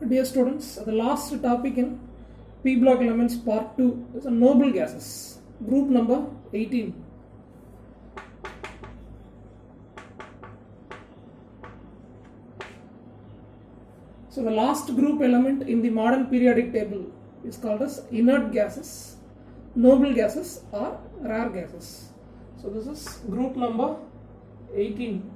Dear students, the last topic in P block elements part 2 is noble gases, group number 18. So the last group element in the modern periodic table is called as inert gases, noble gases or rare gases. So this is group number 18.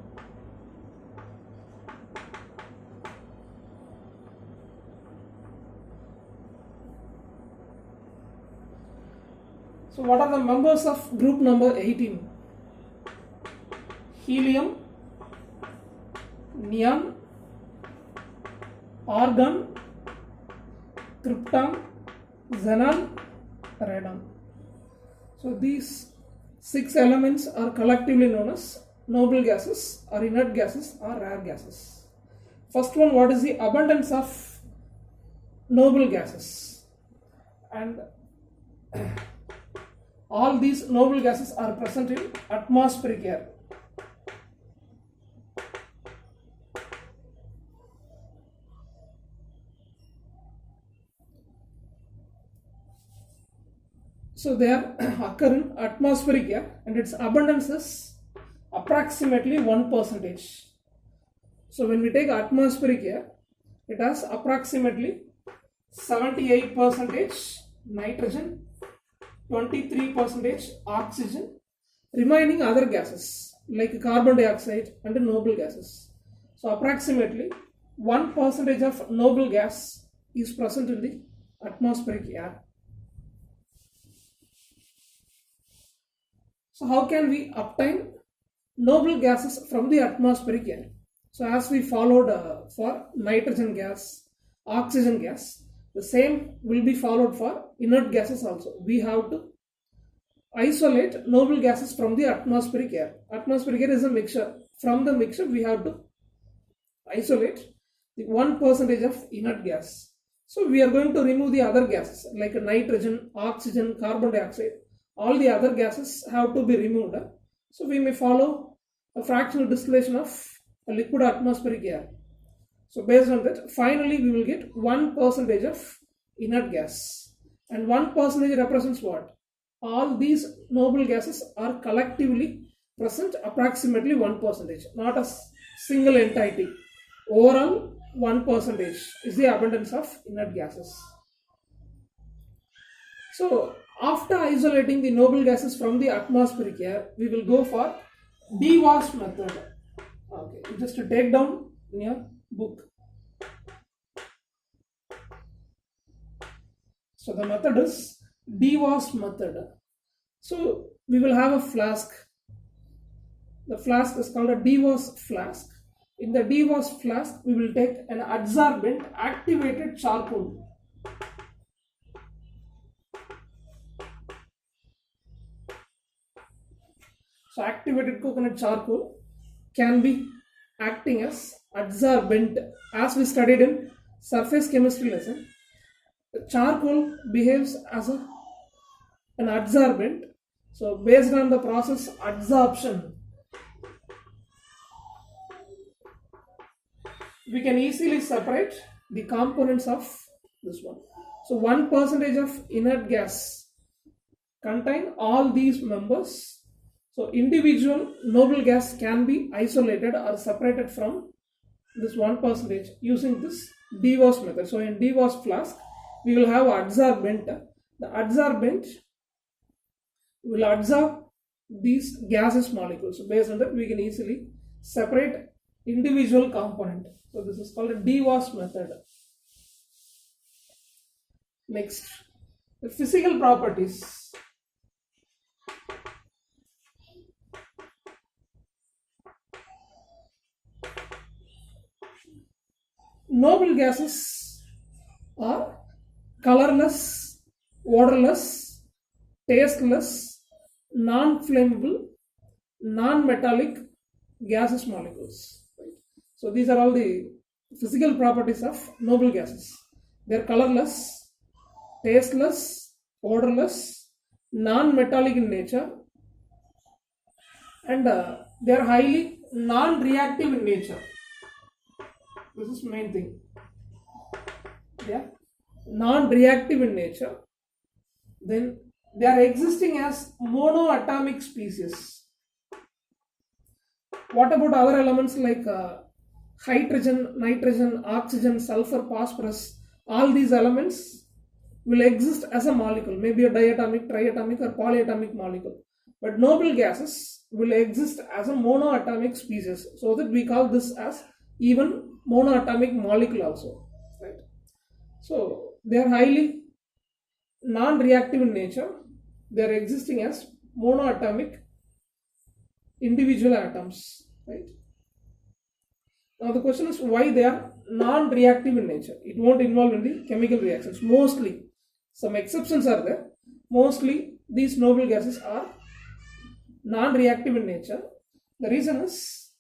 So what are the members of group number 18? Helium, neon, argon, krypton, xenon, radon. So these 6 elements are collectively known as noble gases or inert gases or rare gases. First one, what is the abundance of noble gases? And all these noble gases are present in atmospheric air. So they are occur in atmospheric air and its abundance is approximately 1%. So when we take atmospheric air, it has approximately 78% nitrogen, 23% oxygen, remaining other gases like carbon dioxide and noble gases. So approximately 1% of noble gas is present in the atmospheric air. So how can we obtain noble gases from the atmospheric air? So as we followed for nitrogen gas, oxygen gas, the same will be followed for inert gases also. We have to isolate noble gases from the atmospheric air. Atmospheric air is a mixture. From the mixture, we have to isolate the 1% of inert gas. So we are going to remove the other gases like nitrogen, oxygen, carbon dioxide. All the other gases have to be removed. So we may follow a fractional distillation of a liquid atmospheric air. So based on that, finally we will get 1% of inert gas. And 1% represents what? All these noble gases are collectively present approximately 1%, not a single entity. Overall 1% is the abundance of inert gases. So after isolating the noble gases from the atmospheric air, we will go for DeVos method. Okay, just to take down in your book. So the method is DeVos method. So we will have a flask. The flask is called a DeVos flask. In the DeVos flask, we will take an adsorbent activated charcoal. So activated coconut charcoal can be acting as adsorbent. As we studied in surface chemistry lesson, the charcoal behaves as an adsorbent. So based on the process adsorption, we can easily separate the components of this one. So 1% of inert gas contain all these members. So individual noble gas can be isolated or separated from this 1% using this DeVos method. So in DeVos flask, we will have adsorbent. The adsorbent will adsorb these gaseous molecules. So based on that, we can easily separate individual component. So this is called a DeVos method. Next, the physical properties. Noble gases are colorless, odorless, tasteless, non-flammable, non-metallic gaseous molecules. So these are all the physical properties of noble gases. They are colorless, tasteless, odorless, non-metallic in nature, and they are highly non-reactive in nature. This is main thing. they are non-reactive in nature. Then they are existing as monoatomic species. What about other elements like hydrogen, nitrogen, oxygen, sulfur, phosphorus? All these elements will exist as a molecule, maybe a diatomic, triatomic, or polyatomic molecule. But noble gases will exist as a monoatomic species, so that we call this as even monoatomic molecule also, right? So they are highly non-reactive in nature. They are existing as monoatomic individual atoms, right? Now the question is why they are non-reactive in nature. It won't involve in the chemical reactions. Mostly, some exceptions are there. Mostly these noble gases are non-reactive in nature. The reason is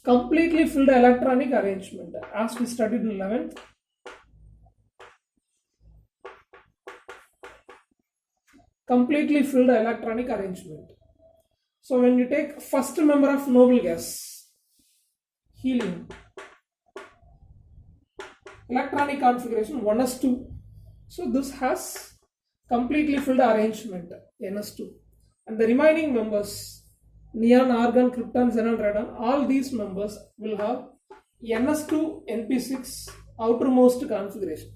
completely filled electronic arrangement, as we studied in 11th. Completely filled electronic arrangement. So when you take first member of noble gas, helium, electronic configuration 1s2. So this has completely filled arrangement, ns2. And the remaining members, neon, argon, krypton, xenon, radon, all these members will have ns2 np6 outermost configuration.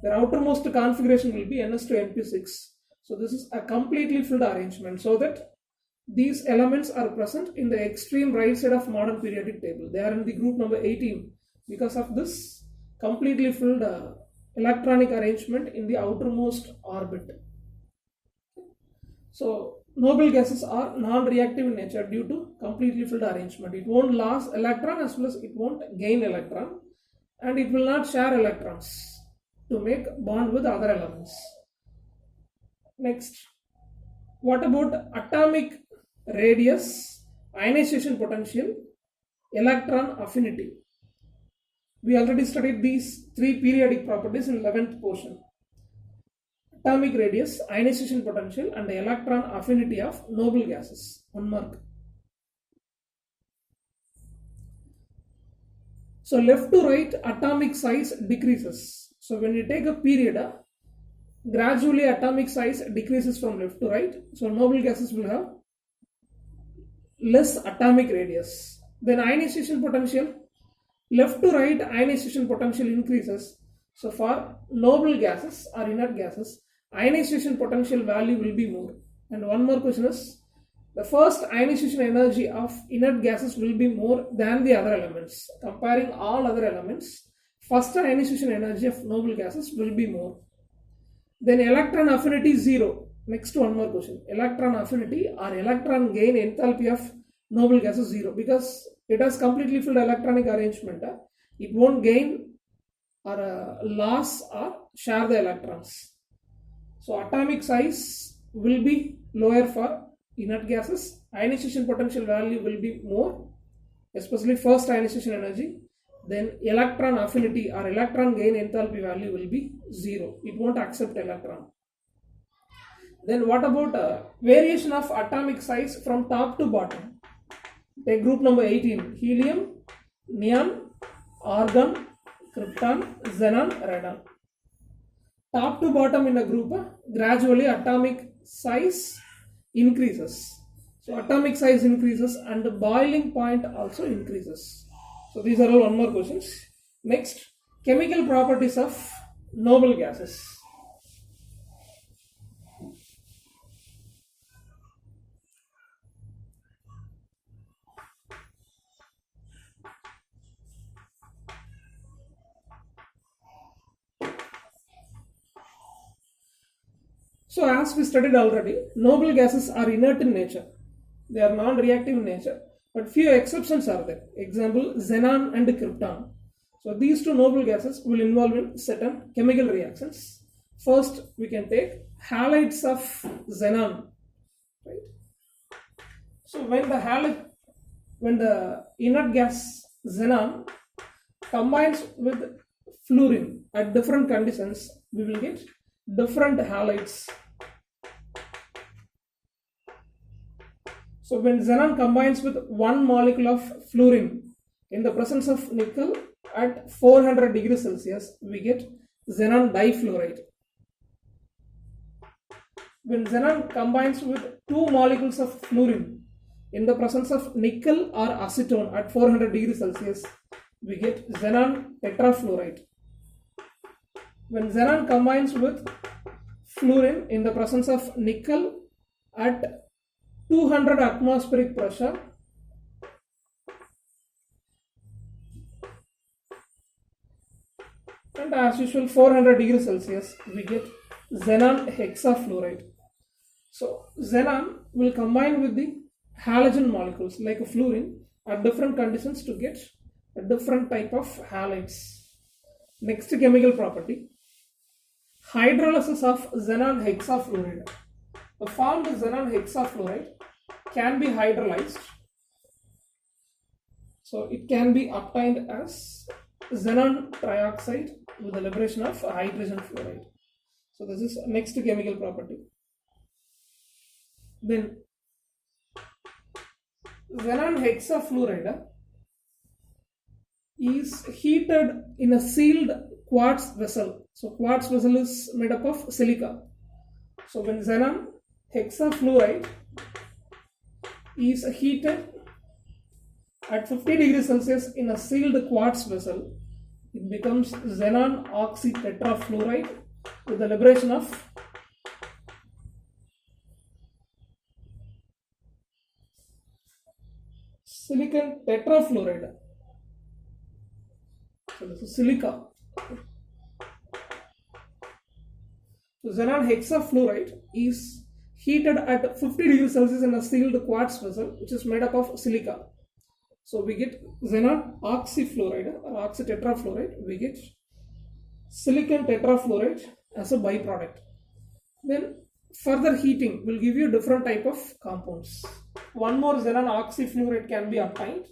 Their outermost configuration will be ns2 np6. So this is a completely filled arrangement, so that these elements are present in the extreme right side of modern periodic table. They are in the group number 18 because of this completely filled electronic arrangement in the outermost orbit. So noble gases are non-reactive in nature due to completely filled arrangement. It won't lose electron as well as it won't gain electron, and it will not share electrons to make bond with other elements. Next, what about atomic radius, ionization potential, electron affinity? We already studied these three periodic properties in 11th portion. Atomic radius, ionization potential, and the electron affinity of noble gases. 1 mark. So left to right atomic size decreases. So when you take a period, gradually atomic size decreases from left to right. So noble gases will have less atomic radius. Then ionization potential, left to right ionization potential increases. So for noble gases or inert gases, ionization potential value will be more. And one more question is, the first ionization energy of inert gases will be more than the other elements. Comparing all other elements, first ionization energy of noble gases will be more. Then electron affinity 0. Next one more question. Electron affinity or electron gain enthalpy of noble gases 0, because it has completely filled electronic arrangement. It won't gain or loss or share the electrons. So atomic size will be lower for inert gases. Ionization potential value will be more, especially first ionization energy. Then electron affinity or electron gain enthalpy value will be 0. It won't accept electron. Then what about variation of atomic size from top to bottom? Take group number 18, helium, neon, argon, krypton, xenon, radon. Top to bottom in a group, gradually atomic size increases. So atomic size increases and the boiling point also increases. So these are all 1 more questions. Next, chemical properties of noble gases. So as we studied already, noble gases are inert in nature. They are non-reactive in nature. But few exceptions are there. Example, xenon and krypton. So these two noble gases will involve in certain chemical reactions. First, we can take halides of xenon. Right? So when the inert gas xenon combines with fluorine at different conditions, we will get different halides. So when xenon combines with one molecule of fluorine in the presence of nickel at 400 degrees Celsius, we get xenon difluoride. When xenon combines with two molecules of fluorine in the presence of nickel or acetone at 400 degrees Celsius, we get xenon tetrafluoride. When xenon combines with fluorine in the presence of nickel at 200 atmospheric pressure, and as usual 400 degrees Celsius, we get xenon hexafluoride. So xenon will combine with the halogen molecules like a fluorine at different conditions to get a different type of halides. Next chemical property, hydrolysis of xenon hexafluoride. The formed xenon hexafluoride can be hydrolyzed. So it can be obtained as xenon trioxide with the liberation of hydrogen fluoride. So this is next chemical property. Then xenon hexafluoride is heated in a sealed quartz vessel. So quartz vessel is made up of silica. So when xenon hexafluoride is heated at 50 degrees Celsius in a sealed quartz vessel, it becomes xenon oxytetrafluoride with the liberation of silicon tetrafluoride. So this is silica. So xenon hexafluoride is heated at 50 degrees Celsius in a sealed quartz vessel which is made up of silica. So we get xenon oxyfluoride or oxytetrafluoride, we get silicon tetrafluoride as a byproduct. Then further heating will give you different type of compounds. One more xenon oxyfluoride can be obtained.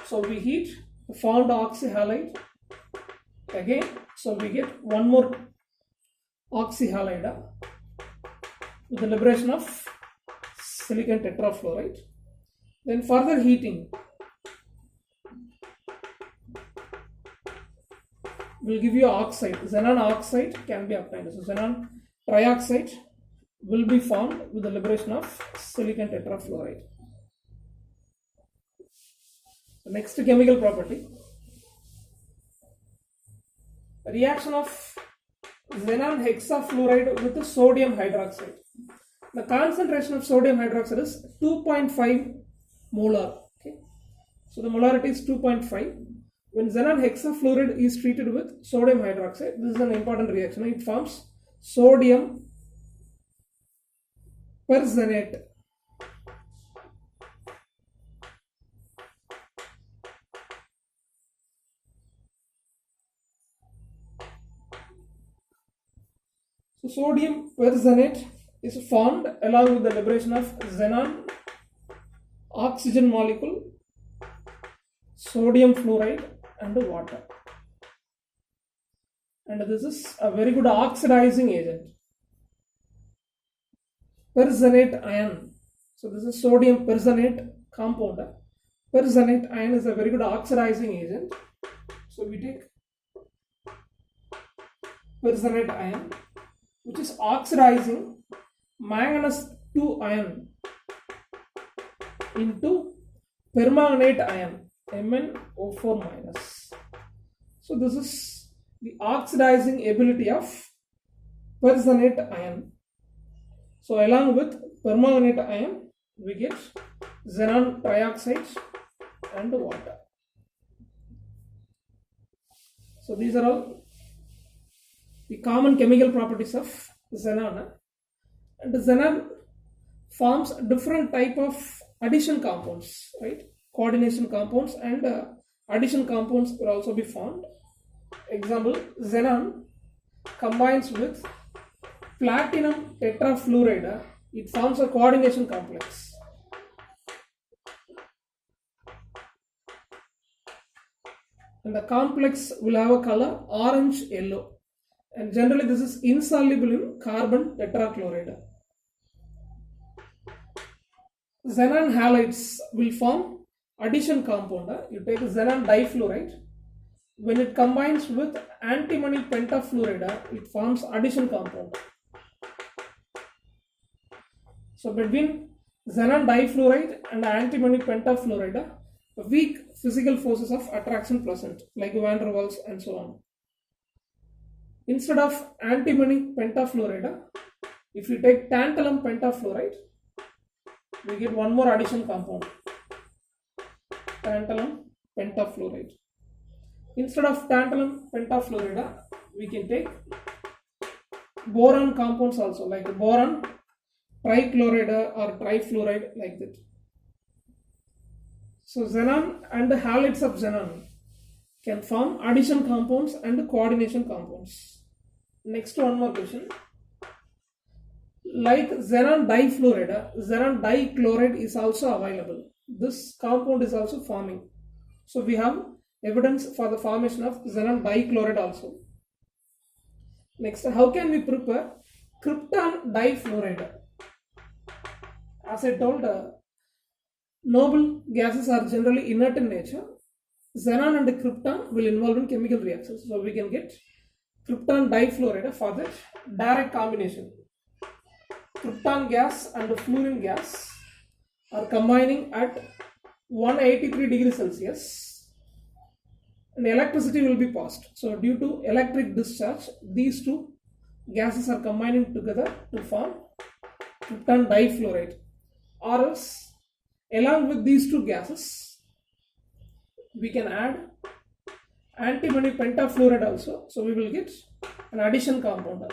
So we heat the formed oxyhalide again. So we get one more oxyhalide with the liberation of silicon tetrafluoride. Then further heating will give you oxide. Xenon oxide can be obtained. So xenon trioxide will be formed with the liberation of silicon tetrafluoride. The next chemical property, reaction of xenon hexafluoride with sodium hydroxide. The concentration of sodium hydroxide is 2.5 molar. Okay, so the molarity is 2.5. When xenon hexafluoride is treated with sodium hydroxide, this is an important reaction. It forms sodium perxenate. So sodium perxenate is formed along with the liberation of xenon oxygen molecule, sodium fluoride and water. And this is a very good oxidizing agent. Perxenate ion. So this is sodium perxenate compound. Perxenate ion is a very good oxidizing agent. So we take perxenate ion, which is oxidizing manganese 2 ion into permanganate ion, MnO4 minus. So this is the oxidizing ability of perxenate ion. So along with permanganate ion, we get xenon trioxide and water. So these are all the common chemical properties of xenon. And xenon forms different type of addition compounds, right? Coordination compounds and addition compounds will also be formed. Example, xenon combines with platinum tetrafluoride, it forms a coordination complex. And the complex will have a color orange yellow, and generally this is insoluble in carbon tetrachloride. Xenon halides will form addition compound. You take xenon difluoride when it combines with antimony pentafluoride, it forms addition compound. So between xenon difluoride and antimony pentafluoride, weak physical forces of attraction present, like van der Waals and so on. Instead of antimony pentafluoride, if you take tantalum pentafluoride, we get one more addition compound, tantalum pentafluoride. Instead of tantalum pentafluoride, we can take boron compounds also, like boron trichloride or trifluoride, like that. So xenon and the halides of xenon can form addition compounds and coordination compounds. Next, one more question. Like xenon difluoride, xenon dichloride is also available. This compound is also forming. So we have evidence for the formation of xenon dichloride also. Next, how can we prepare krypton difluoride? As I told, noble gases are generally inert in nature. Xenon and krypton will involve in chemical reactions. So we can get krypton difluoride for the direct combination. Krypton gas and fluorine gas are combining at 183 degrees Celsius and electricity will be passed. So due to electric discharge, these two gases are combining together to form krypton difluoride. Or else, along with these two gases, we can add antimony pentafluoride also. So we will get an addition compound,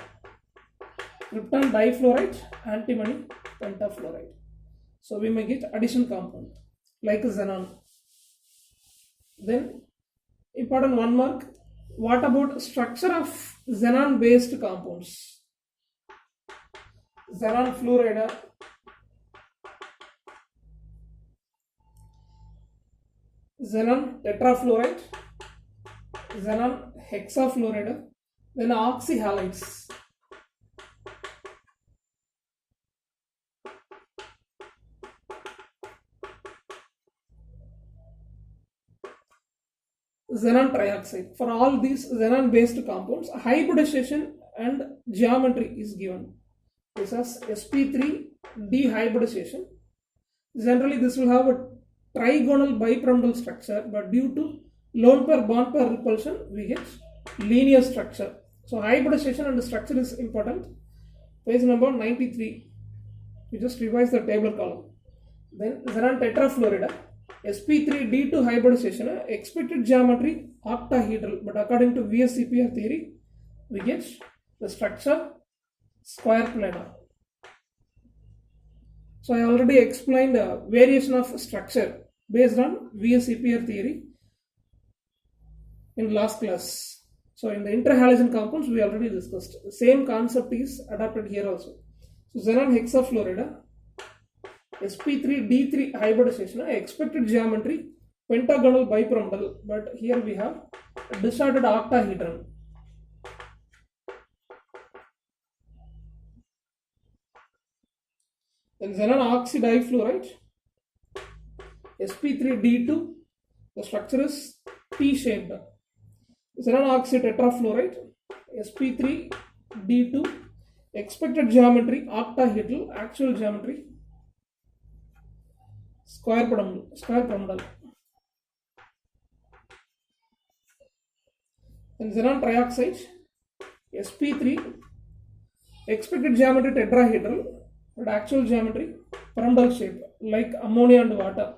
krypton difluoride, antimony pentafluoride. So we may get addition compound like xenon. Then important one mark. What about structure of xenon based compounds? Xenon fluoride, xenon tetrafluoride, xenon hexafluoride, then oxyhalides. Xenon trioxide. For all these xenon based compounds, hybridization and geometry is given. This is sp3 dehybridization. Generally this will have a trigonal bipyramidal structure, but due to lone pair bond pair repulsion we get linear structure. So hybridization and the structure is important. Page number 93. We just revise the table column. Then xenon tetrafluoride, sp3d2 hybridization, expected geometry octahedral, but according to VSEPR theory we get the structure square planar. So I already explained the variation of structure based on VSEPR theory in last class. So in the interhalogen compounds we already discussed. The same concept is adapted here also. So xenon hexafluoride, sp3d3 hybridization, expected geometry pentagonal bipyramidal, but here we have a distorted octahedron. Then xenon oxidifluoride, sp3d2, the structure is T-shaped. Xenon oxide tetrafluoride, sp3d2, expected geometry octahedral, actual geometry square pyramidal. Then xenon trioxide, sp3, expected geometry tetrahedral, but actual geometry pyramidal shape, like ammonia and water.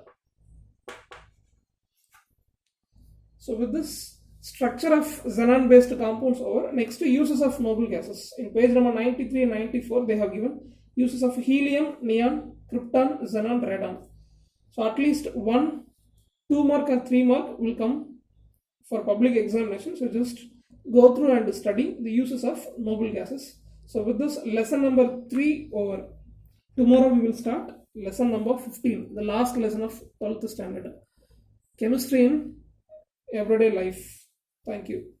So with this structure of xenon based compounds over, next to uses of noble gases. In page number 93 and 94 they have given uses of helium, neon, krypton, xenon, radon. So at least 1, 2 mark or 3 mark will come for public examination. So just go through and study the uses of noble gases. So with this, lesson number 3 over. Tomorrow we will start lesson number 15, the last lesson of 12th standard. Chemistry in everyday life. Thank you.